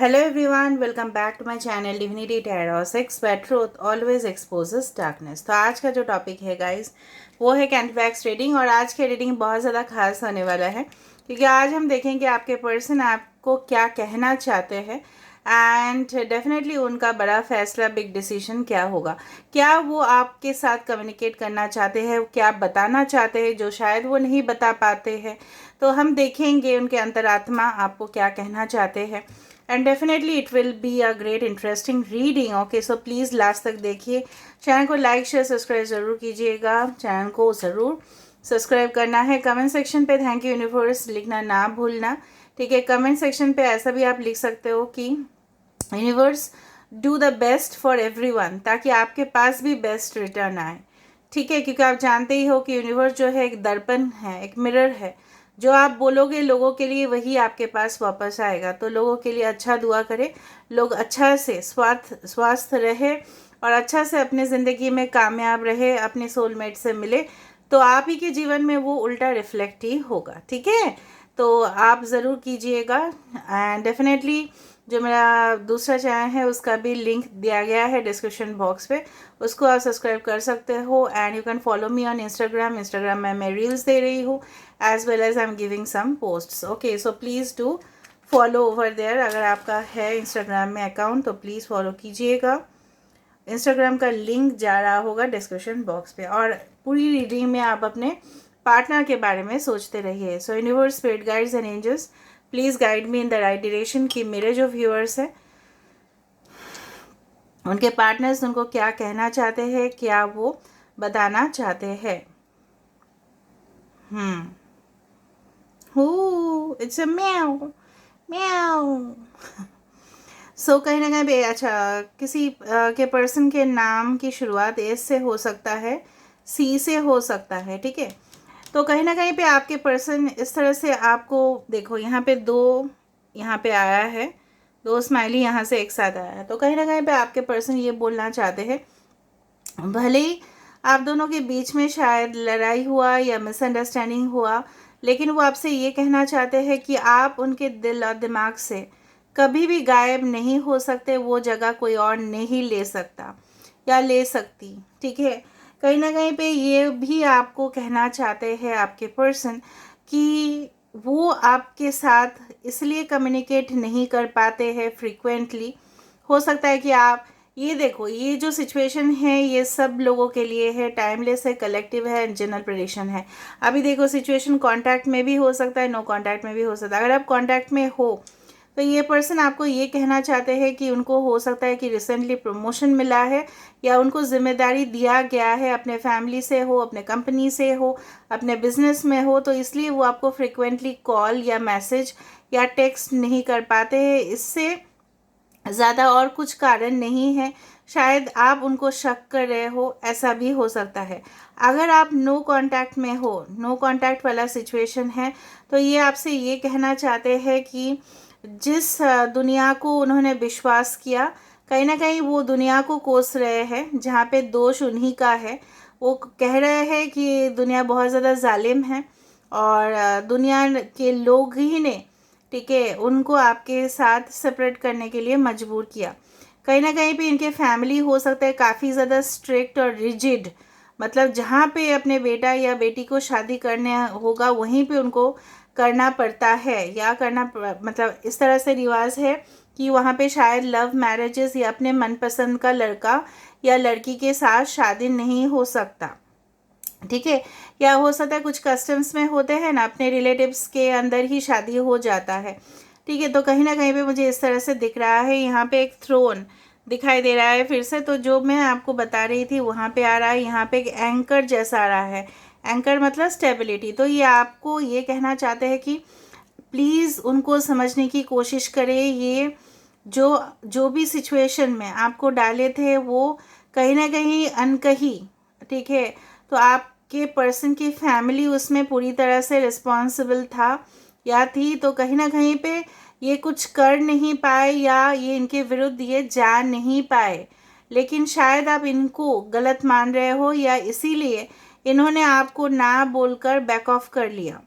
Hello everyone, welcome back to my channel Divinity Tarot 6 where truth always exposes darkness। तो आज का जो topic है गाइस वो है कैंटवैक्स रीडिंग। और आज की रीडिंग बहुत ज़्यादा खास होने वाला है क्योंकि आज हम देखेंगे आपके पर्सन आपको क्या कहना चाहते हैं एंड डेफिनेटली उनका बड़ा फैसला, बिग डिसीजन क्या होगा। क्या वो आपके साथ कम्युनिकेट करना चाहते हैं, क्या बताना चाहते हैं जो शायद वो नहीं बता पाते हैं। तो हम देखेंगे उनके अंतरात्मा आपको क्या कहना चाहते हैं and definitely it will be a great interesting reading. Okay, so please last तक देखिए। चैनल को लाइक शेयर सब्सक्राइब ज़रूर कीजिएगा, चैनल को ज़रूर सब्सक्राइब करना है। कमेंट सेक्शन पे थैंक यू यूनिवर्स लिखना ना भूलना, ठीक है। कमेंट सेक्शन पे ऐसा भी आप लिख सकते हो कि universe do the best for everyone, ताकि आपके पास भी बेस्ट रिटर्न आए, ठीक है। क्योंकि आप जानते ही हो कि यूनिवर्स जो है एक दर्पण है, एक मिरर है। जो आप बोलोगे लोगों के लिए वही आपके पास वापस आएगा। तो लोगों के लिए अच्छा दुआ करें, लोग अच्छा से स्वास्थ्य रहे और अच्छा से अपने ज़िंदगी में कामयाब रहे, अपने सोलमेट से मिले, तो आप ही के जीवन में वो उल्टा रिफ्लेक्ट ही होगा, ठीक है। तो आप ज़रूर कीजिएगा एंड डेफिनेटली जो मेरा दूसरा चैनल है उसका भी लिंक दिया गया है डिस्क्रिप्शन बॉक्स पे, उसको आप सब्सक्राइब कर सकते हो and you can follow me on Instagram में मैं रील्स दे रही हूँ as well as I am giving some posts. Okay, so please do follow over there. अगर आपका है इंस्टाग्राम में अकाउंट तो प्लीज़ फॉलो कीजिएगा। इंस्टाग्राम का लिंक जा रहा होगा डिस्क्रिप्शन बॉक्स पे। और पूरी रीडिंग में आप अपने पार्टनर के बारे में सोचते रहिए। So universe, spirit guides and angels please guide me in the right direction कि मेरे जो व्यूअर्स हैं उनके पार्टनर्स उनको क्या कहना चाहते हैं, क्या वो बताना चाहते हैं। इट्स अ म्याऊ म्याऊ। सो कहीं ना कहीं पे अच्छा किसी के पर्सन के नाम की शुरुआत एस से हो सकता है, सी से हो सकता है, ठीक है। तो कहीं ना कहीं पे आपके पर्सन इस तरह से आपको, देखो यहाँ पे दो, यहाँ पे आया है दो स्माइली यहाँ से एक साथ आया है। तो कहीं ना कहीं पे आपके पर्सन ये बोलना चाहते हैं, भले ही आप दोनों के बीच में शायद लड़ाई हुआ या मिसअंडरस्टैंडिंग हुआ, लेकिन वो आपसे ये कहना चाहते हैं कि आप उनके दिल और दिमाग से कभी भी गायब नहीं हो सकते। वो जगह कोई और नहीं ले सकता या ले सकती, ठीक है। कहीं ना कहीं पे ये भी आपको कहना चाहते हैं आपके पर्सन कि वो आपके साथ इसलिए कम्युनिकेट नहीं कर पाते हैं फ्रीक्वेंटली। हो सकता है कि आप, ये देखो ये जो सिचुएशन है ये सब लोगों के लिए है, टाइमलेस है, कलेक्टिव है, जनरल प्रेडिक्शन है। अभी देखो सिचुएशन कांटेक्ट में भी हो सकता है, नो कांटेक्ट में भी हो सकता है। अगर आप कांटेक्ट में हो तो ये पर्सन आपको ये कहना चाहते हैं कि उनको हो सकता है कि रिसेंटली प्रमोशन मिला है या उनको जिम्मेदारी दिया गया है, अपने फैमिली से हो, अपने कंपनी से हो, अपने बिजनेस में हो, तो इसलिए वो आपको फ्रिक्वेंटली कॉल या मैसेज या टेक्स्ट नहीं कर पाते हैं। इससे ज़्यादा और कुछ कारण नहीं है, शायद आप उनको शक कर रहे हो, ऐसा भी हो सकता है। अगर आप नो कांटेक्ट में हो, नो कांटेक्ट वाला सिचुएशन है, तो ये आपसे ये कहना चाहते हैं कि जिस दुनिया को उन्होंने विश्वास किया, कहीं ना कहीं वो दुनिया को कोस रहे हैं जहाँ पे दोष उन्हीं का है। वो कह रहे हैं कि दुनिया बहुत ज़्यादा जालिम है और दुनिया के लोग ही ने, ठीक है, उनको आपके साथ सेपरेट करने के लिए मजबूर किया। कहीं ना कहीं पे इनके फैमिली हो सकता है काफ़ी ज़्यादा स्ट्रिक्ट और रिजिड, मतलब जहाँ पे अपने बेटा या बेटी को शादी करने होगा वहीं पे उनको करना पड़ता है या मतलब इस तरह से रिवाज है कि वहाँ पे शायद लव मैरिजेस या अपने मनपसंद का लड़का या लड़की के साथ शादी नहीं हो सकता, ठीक है। या हो सकता है कुछ कस्टम्स में होते हैं ना, अपने रिलेटिव्स के अंदर ही शादी हो जाता है, ठीक है। तो कहीं ना कहीं पे मुझे इस तरह से दिख रहा है, यहाँ पे एक थ्रोन दिखाई दे रहा है फिर से। तो जो मैं आपको बता रही थी वहाँ पे आ रहा है, यहाँ पे एक एंकर जैसा आ रहा है। एंकर मतलब स्टेबिलिटी। तो ये आपको ये कहना चाहते हैं कि प्लीज़ उनको समझने की कोशिश करें। ये जो जो भी सिचुएशन में आपको डाले थे वो कहीं ना कहीं अनकही, ठीक है। तो आपके पर्सन की फैमिली उसमें पूरी तरह से रिस्पॉन्सिबल था या थी, तो कहीं ना कहीं पे ये कुछ कर नहीं पाए या ये इनके विरुद्ध ये जा नहीं पाए। लेकिन शायद आप इनको गलत मान रहे हो या इसीलिए इन्होंने आपको ना बोलकर बैक ऑफ कर लिया,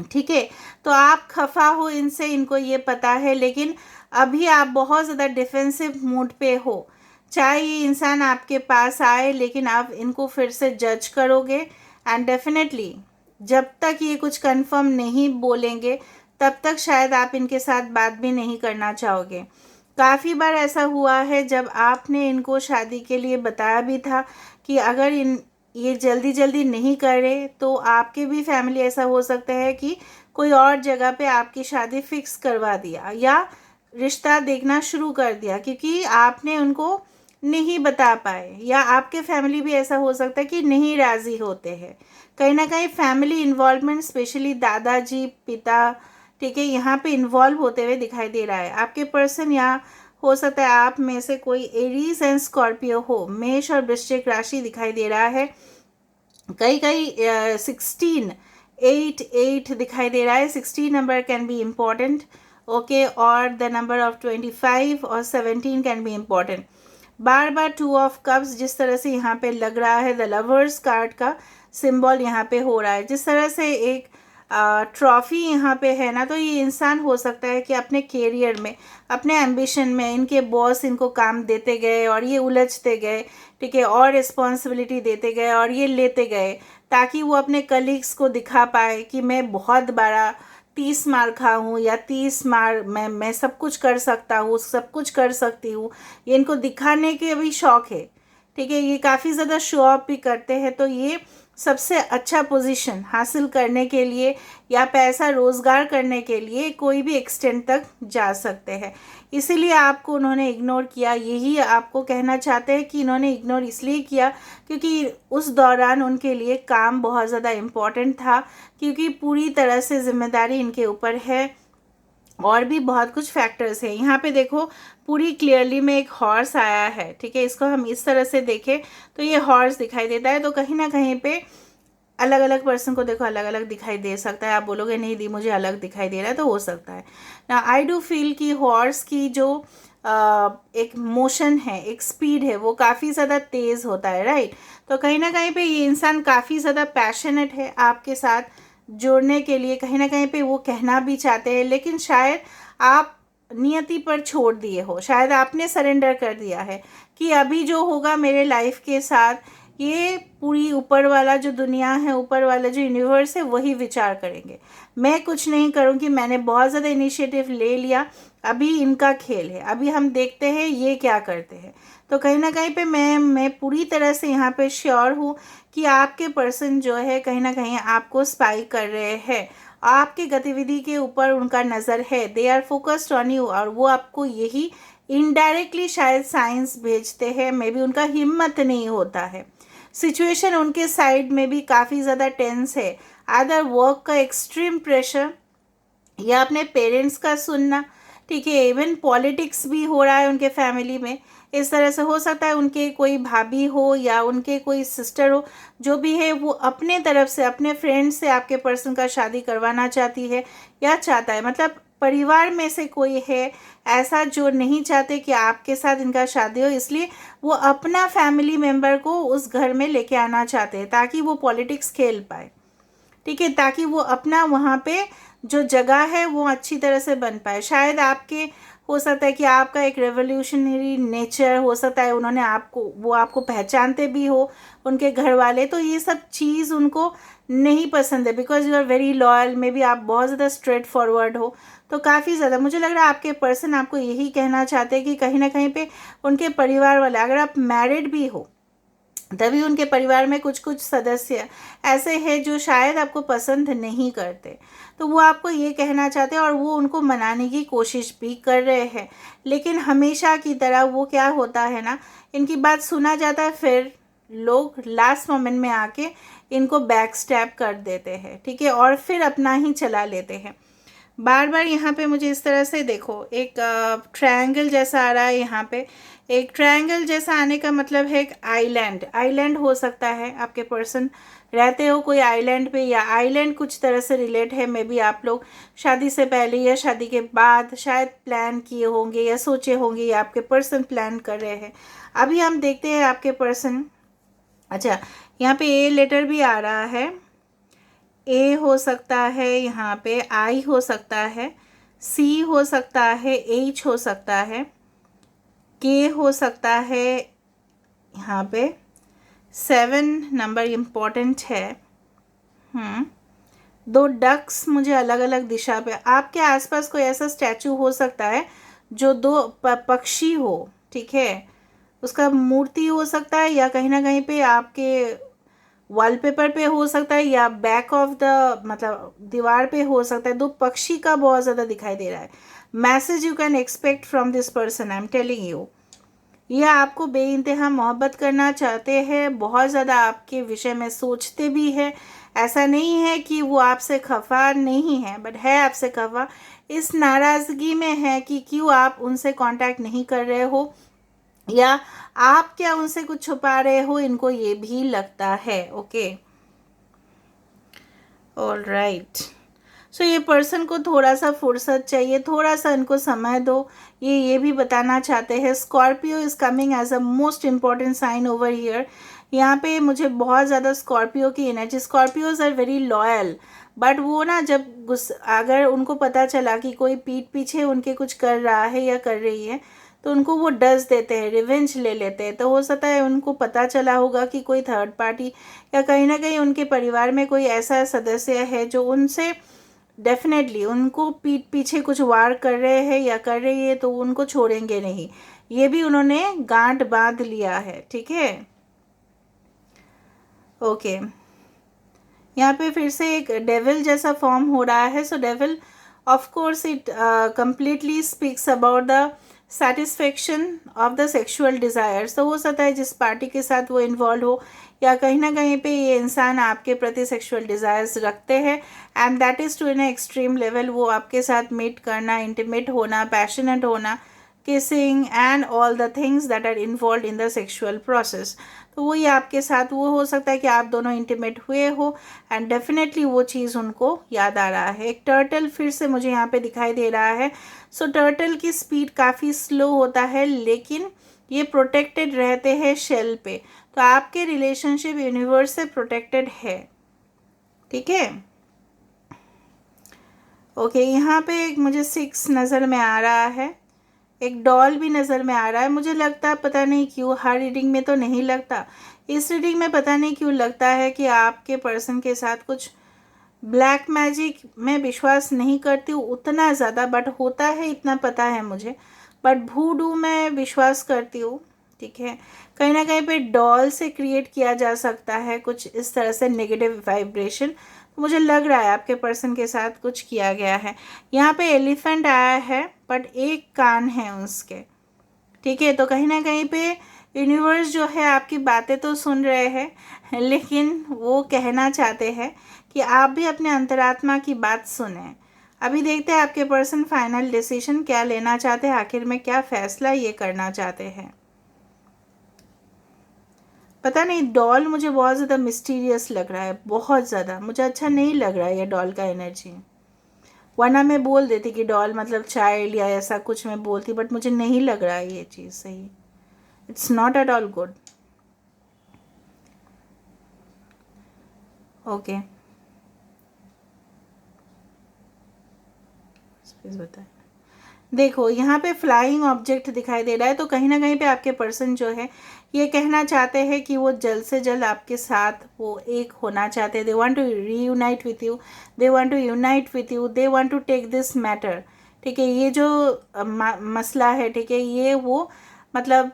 ठीक है। तो आप खफा हो इनसे, इनको ये पता है, लेकिन अभी आप बहुत ज़्यादा डिफेंसिव मूड पे हो, चाहे ये इंसान आपके पास आए लेकिन आप इनको फिर से जज करोगे। एंड डेफिनेटली जब तक ये कुछ कंफर्म नहीं बोलेंगे तब तक शायद आप इनके साथ बात भी नहीं करना चाहोगे। काफ़ी बार ऐसा हुआ है जब आपने इनको शादी के लिए बताया भी था कि अगर ये जल्दी जल्दी नहीं करे तो आपके भी फैमिली ऐसा हो सकता है कि कोई और जगह पे आपकी शादी फिक्स करवा दिया या रिश्ता देखना शुरू कर दिया क्योंकि आपने उनको नहीं बता पाए, या आपके फैमिली भी ऐसा हो सकता है कि नहीं राज़ी होते हैं। कहीं ना कहीं फैमिली इन्वॉल्वमेंट स्पेशली दादाजी पिता, ठीक है, यहाँ पे इन्वॉल्व होते हुए दिखाई दे रहा है। आपके पर्सन या हो सकता है आप में से कोई एरीज एंड स्कॉर्पियो हो, मेष और वृश्चिक राशि दिखाई दे रहा है। कई कई 16 8 8 दिखाई दे रहा है। 16 number can be important, okay, और द नंबर ऑफ 25 और 17 can be important. Bar bar 2 of cups जिस तरह से यहाँ पे लग रहा है, द लवर्स कार्ड का सिंबल यहाँ पे हो रहा है, जिस तरह से एक ट्रॉफी यहाँ पे है ना, तो ये इंसान हो सकता है कि अपने कैरियर में, अपने एम्बिशन में इनके बॉस इनको काम देते गए और ये उलझते गए, ठीक है, और रिस्पॉन्सिबिलिटी देते गए और ये लेते गए ताकि वो अपने कलीग्स को दिखा पाए कि मैं बहुत बड़ा 30 मार खा हूँ या 30 मार मैं सब कुछ कर सकता हूँ, सब कुछ कर सकती हूँ। ये इनको दिखाने के भी शौक है, ठीक है, ये काफ़ी ज़्यादा शो ऑफ भी करते हैं। तो ये सबसे अच्छा पोजीशन हासिल करने के लिए या पैसा रोज़गार करने के लिए कोई भी एक्सटेंड तक जा सकते हैं, इसीलिए आपको उन्होंने इग्नोर किया। यही आपको कहना चाहते हैं कि इन्होंने इग्नोर इसलिए किया क्योंकि उस दौरान उनके लिए काम बहुत ज़्यादा इम्पोर्टेंट था, क्योंकि पूरी तरह से जिम्मेदारी इनके ऊपर है और भी बहुत कुछ फैक्टर्स हैं। यहाँ पे देखो पूरी क्लियरली में एक हॉर्स आया है, ठीक है, इसको हम इस तरह से देखें तो ये हॉर्स दिखाई देता है। तो कहीं ना कहीं पे अलग अलग पर्सन को देखो अलग अलग दिखाई दे सकता है। आप बोलोगे नहीं दी मुझे अलग दिखाई दे रहा है, तो हो सकता है ना। आई डू फील कि हॉर्स की जो एक मोशन है, एक स्पीड है, वो काफ़ी ज़्यादा तेज़ होता है, राइट। तो कहीं ना कहीं पे ये इंसान काफ़ी ज़्यादा पैशनेट है आपके साथ जुड़ने के लिए, कहीं ना कहीं पे वो कहना भी चाहते हैं, लेकिन शायद आप नियति पर छोड़ दिए हो, शायद आपने सरेंडर कर दिया है कि अभी जो होगा मेरे लाइफ के साथ, ये पूरी ऊपर वाला जो दुनिया है, ऊपर वाला जो यूनिवर्स है, वही विचार करेंगे, मैं कुछ नहीं करूँगी, मैंने बहुत ज़्यादा इनिशिएटिव ले लिया, अभी इनका खेल है, अभी हम देखते हैं ये क्या करते हैं। तो कहीं ना कहीं पे मैं पूरी तरह से यहाँ पे श्योर हूँ कि आपके पर्सन जो है कहीं ना कहीं आपको स्पाई कर रहे हैं, आपके गतिविधि के ऊपर उनका नज़र है, they are focused on you, और वो आपको यही इनडायरेक्टली शायद साइंस भेजते हैं, मे बी उनका हिम्मत नहीं होता है। सिचुएशन उनके साइड में भी काफ़ी ज़्यादा टेंस है, आदर वर्क का एक्सट्रीम प्रेशर या अपने पेरेंट्स का सुनना, ठीक है, इवन पॉलिटिक्स भी हो रहा है उनके फैमिली में। इस तरह से हो सकता है उनके कोई भाभी हो या उनके कोई सिस्टर हो, जो भी है वो अपने तरफ से अपने फ्रेंड से आपके पर्सन का शादी करवाना चाहती है या चाहता है, मतलब परिवार में से कोई है ऐसा जो नहीं चाहते कि आपके साथ इनका शादी हो, इसलिए वो अपना फैमिली मेम्बर को उस घर में लेके आना चाहते हैं ताकि वो पॉलिटिक्स खेल पाए, ठीक है, ताकि वो अपना वहाँ पे जो जगह है वो अच्छी तरह से बन पाए। शायद आपके हो सकता है कि आपका एक रेवोल्यूशनरी नेचर हो सकता है, उन्होंने आपको वो आपको पहचानते भी हो उनके घर वाले, तो ये सब चीज़ उनको नहीं पसंद है because you are very loyal, maybe आप बहुत ज़्यादा स्ट्रेट फॉरवर्ड हो। तो काफ़ी ज़्यादा मुझे लग रहा है आपके पर्सन आपको यही कहना चाहते हैं कि कहीं ना कहीं पे उनके परिवार वाले, अगर आप मैरिड भी हो तभी उनके परिवार में कुछ कुछ सदस्य ऐसे हैं जो शायद आपको पसंद नहीं करते, तो वो आपको ये कहना चाहते हैं और वो उनको मनाने की कोशिश भी कर रहे हैं, लेकिन हमेशा की तरह वो क्या होता है ना, इनकी बात सुना जाता है, फिर लोग लास्ट मोमेंट में आके इनको बैक स्टैप कर देते हैं, ठीक है, और फिर अपना ही चला लेते हैं। बार बार यहाँ पे मुझे इस तरह से देखो एक ट्रायंगल जैसा आ रहा है। यहाँ पे एक ट्रायंगल जैसा आने का मतलब है एक आइलैंड, आइलैंड हो सकता है आपके पर्सन रहते हो कोई आइलैंड पे, या आइलैंड कुछ तरह से रिलेट है, मे बी आप लोग शादी से पहले या शादी के बाद शायद प्लान किए होंगे या सोचे होंगे, या आपके पर्सन प्लान कर रहे हैं। अभी हम देखते हैं आपके पर्सन, अच्छा यहाँ पे ए लेटर भी आ रहा है, ए हो सकता है, यहाँ पे आई हो सकता है, सी हो सकता है, एच हो सकता है, के हो सकता है। यहाँ पे 7 नंबर इम्पोर्टेंट है। दो डक्स मुझे अलग अलग दिशा पे, आपके आसपास कोई ऐसा स्टैचू हो सकता है जो दो पक्षी हो, ठीक है, उसका मूर्ति हो सकता है, या कहीं ना कहीं पे आपके वॉलपेपर पे हो सकता है, या बैक ऑफ द मतलब दीवार पे हो सकता है। दो पक्षी का बहुत ज़्यादा दिखाई दे रहा है। Message you can expect from this person, I am telling you. ये आपको बेइंतहा मोहब्बत करना चाहते हैं, बहुत ज़्यादा आपके विषय में सोचते भी हैं। ऐसा नहीं है कि वो आपसे खफा नहीं है, बट है आपसे खफा। इस नाराज़गी में है कि क्यों आप उनसे कांटेक्ट नहीं कर रहे हो, या आप क्या उनसे कुछ छुपा रहे हो, इनको ये भी लगता है। Okay, all right. सो ये पर्सन को थोड़ा सा फुर्सत चाहिए, थोड़ा सा इनको समय दो। ये भी बताना चाहते हैं Scorpio is coming as a most important sign over here. यहाँ पे मुझे बहुत ज़्यादा स्कॉर्पियो की energy, Scorpios are very loyal, but वो ना जब अगर उनको पता चला कि कोई पीठ पीछे उनके कुछ कर रहा है या कर रही है, तो उनको वो डस देते हैं, रिवेंज ले लेते हैं। तो हो सकता है उनको पता चला होगा कि कोई थर्ड पार्टी या कहीं ना कहीं उनके परिवार में कोई ऐसा सदस्य है जो उनसे डेफिनेटली उनको पीठ पीछे कुछ वार कर रहे हैं या कर रही है, तो उनको छोड़ेंगे नहीं। ये भी उन्होंने गांठ बांध लिया है, ठीक है। ओके, यहाँ पे फिर से एक डेविल जैसा फॉर्म हो रहा है। So devil of course it completely speaks about the satisfaction of the sexual desires. तो हो सकता है जिस पार्टी के साथ वो इन्वॉल्व हो, या कहीं ना कहीं पे ये इंसान आपके प्रति सेक्सुअल डिज़ायर्स रखते हैं, and that is to an extreme level. वो आपके साथ मीट करना, इंटीमेट होना, पैशनेट होना, kissing and all the things that are involve in the sexual process. तो वही आपके साथ वो हो सकता है कि आप दोनों इंटीमेट हुए हो, एंड डेफिनेटली वो चीज़ उनको याद आ रहा है। एक टर्टल फिर से मुझे यहाँ पे दिखाई दे रहा है। सो टर्टल की स्पीड काफ़ी स्लो होता है, लेकिन ये प्रोटेक्टेड रहते हैं शेल पे। तो आपके रिलेशनशिप यूनिवर्स से प्रोटेक्टेड है, ठीक है। ओके, यहाँ पे एक मुझे 6 नज़र में आ रहा है, एक डॉल भी नज़र में आ रहा है। मुझे लगता है, पता नहीं क्यों, हर रीडिंग में तो नहीं लगता, इस रीडिंग में पता नहीं क्यों लगता है कि आपके पर्सन के साथ कुछ ब्लैक मैजिक में विश्वास नहीं करती हूँ उतना ज़्यादा, बट होता है इतना पता है मुझे। बट भूडू में विश्वास करती हूँ, ठीक है। कहीं ना कहीं पे डॉल से क्रिएट किया जा सकता है कुछ इस तरह से नेगेटिव वाइब्रेशन। मुझे लग रहा है आपके पर्सन के साथ कुछ किया गया है। यहाँ पे एलिफेंट आया है, बट एक कान है उसके, ठीक है। तो कहीं ना कहीं पे यूनिवर्स जो है आपकी बातें तो सुन रहे हैं, लेकिन वो कहना चाहते हैं कि आप भी अपने अंतरात्मा की बात सुने। अभी देखते हैं आपके पर्सन फाइनल डिसीजन क्या लेना चाहते हैं, आखिर में क्या फैसला ये करना चाहते हैं। पता नहीं, डॉल मुझे बहुत ज़्यादा मिस्टीरियस लग रहा है, बहुत ज़्यादा मुझे अच्छा नहीं लग रहा है ये डॉल का एनर्जी। वरना मैं बोल देती कि डॉल मतलब चाइल्ड या ऐसा कुछ मैं बोलती, बट मुझे नहीं लग रहा है ये चीज़ सही। It's not at all good. Okay, बताएं। देखो, यहाँ पे फ्लाइंग ऑब्जेक्ट दिखाई दे रहा है, तो कहीं ना कहीं पे आपके पर्सन जो है ये कहना चाहते हैं कि वो जल्द से जल्द आपके साथ वो एक होना चाहते हैं। They want to reunite with you, they want to unite with you, they want to take this matter, ठीक है। ये जो मसला है, ठीक है, ये वो मतलब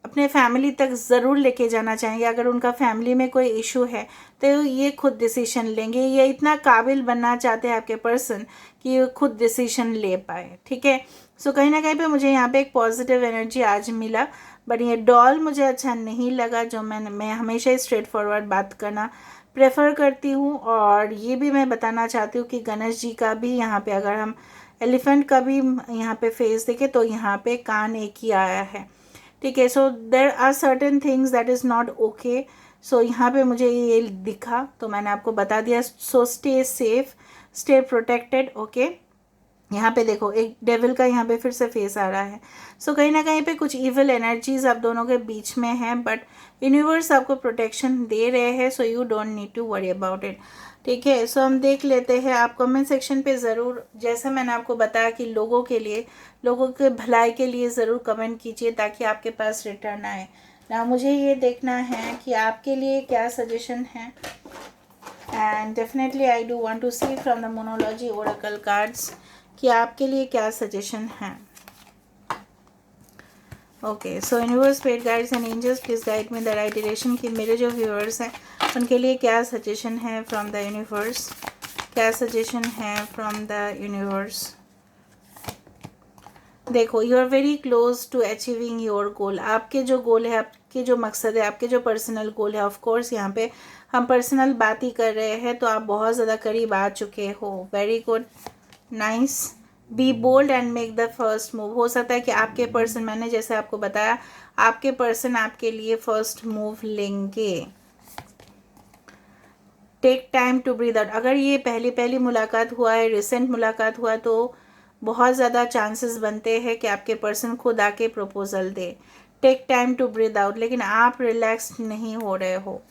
अपने फैमिली तक ज़रूर लेके जाना चाहेंगे। अगर उनका फैमिली में कोई इशू है तो ये खुद डिसीजन लेंगे। ये इतना काबिल बनना चाहते हैं आपके पर्सन कि ये खुद डिसीजन ले पाए, ठीक है। सो कहीं ना कहीं पे मुझे यहाँ पे एक पॉजिटिव एनर्जी आज मिला, बट ये डॉल मुझे अच्छा नहीं लगा। जो मैं हमेशा ही स्ट्रेट फॉरवर्ड बात करना प्रेफर करती हूँ। और ये भी मैं बताना चाहती हूँ कि गणेश जी का भी यहाँ पे, अगर हम एलिफेंट का भी यहाँ पे फेस देखें तो यहाँ पे कान एक ही आया है, ठीक है। So there are certain things that is not okay. So यहाँ पे मुझे ये दिखा तो मैंने आपको बता दिया। So stay safe, stay protected, okay. यहाँ पे देखो एक डेविल का यहाँ पे फिर से फेस आ रहा है। सो कहीं ना कहीं पे कुछ इविल एनर्जीज आप दोनों के बीच में हैं, बट यूनिवर्स आपको प्रोटेक्शन दे रहे हैं, so you don't need to worry about it. ठीक है, सो हम देख लेते हैं। आप कमेंट सेक्शन पे ज़रूर, जैसे मैंने आपको बताया कि लोगों के लिए, लोगों के भलाई के लिए ज़रूर कमेंट कीजिए ताकि आपके पास रिटर्न आए ना। मुझे ये देखना है कि आपके लिए क्या सजेशन है, and definitely I do want to see from the monology oracle cards कि आपके लिए क्या सजेशन है। Okay, so universe, spirit guides and angels, please guide me the right direction कि मेरे जो व्यूअर्स हैं उनके लिए क्या सजेशन है फ्रॉम द यूनिवर्स, क्या सजेशन है फ्रॉम द यूनिवर्स। देखो, you are very close to achieving your goal. आपके जो गोल है, आपके जो मकसद है, आपके जो पर्सनल गोल है, ऑफ कोर्स यहाँ पे हम पर्सनल बात ही कर रहे हैं, तो आप बहुत ज़्यादा करीब आ चुके हो। Very good, nice. Be bold and make the first move. हो सकता है कि आपके पर्सन, मैंने जैसे आपको बताया, आपके पर्सन आपके लिए फर्स्ट मूव लेंगे। Take time to breathe out. अगर ये पहली पहली मुलाकात हुआ है, रिसेंट मुलाकात हुआ है, तो बहुत ज़्यादा चांसेस बनते हैं कि आपके पर्सन खुद आके प्रपोजल दे। Take time to breathe out, लेकिन आप रिलैक्स नहीं हो रहे हो,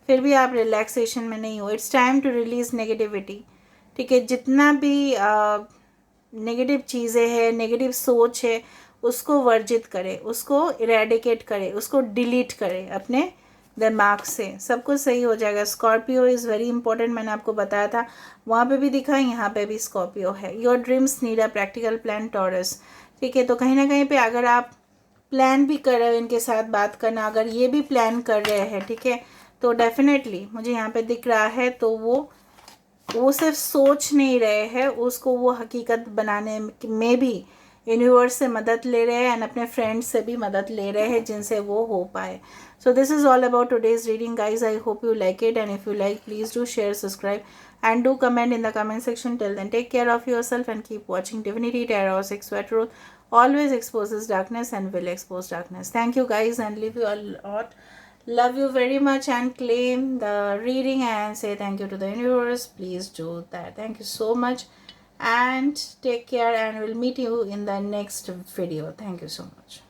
फिर भी आप रिलैक्सेशन में नहीं हो। It's time to release negativity. ठीक है, जितना भी नेगेटिव चीज़ें हैं, नेगेटिव सोच है, उसको वर्जित करें, उसको इरेडिकेट करें, उसको डिलीट करें अपने दिमाग से। सब कुछ सही हो जाएगा। स्कॉर्पियो इज़ वेरी इंपॉर्टेंट, मैंने आपको बताया था, वहाँ पे भी दिखा, यहाँ पे भी स्कॉर्पियो है। Your dreams need a practical plan, taurus. ठीक है, तो कहीं ना कहीं पे अगर आप प्लान भी कर रहे हो इनके साथ बात करना, अगर ये भी प्लान कर रहे हैं, ठीक है, तो डेफिनेटली मुझे यहाँ पे दिख रहा है, तो वो सिर्फ सोच नहीं रहे हैं, उसको वो हकीकत बनाने में भी यूनिवर्स से मदद ले रहे हैं, एंड अपने फ्रेंड्स से भी मदद ले रहे हैं जिनसे वो हो पाए। So this is all about today's reading guys. I hope you like it, and if you like, please do share, subscribe, and do comment in the comment section. Till then, take care of yourself and keep watching Divinity Tarot 6 Truth. Always exposes darkness and will expose darkness. Thank you guys, and leave you a lot. Love you very much, and claim the reading and say thank you to the universe. Please do that. Thank you so much, and take care, and we'll meet you in the next video. Thank you so much.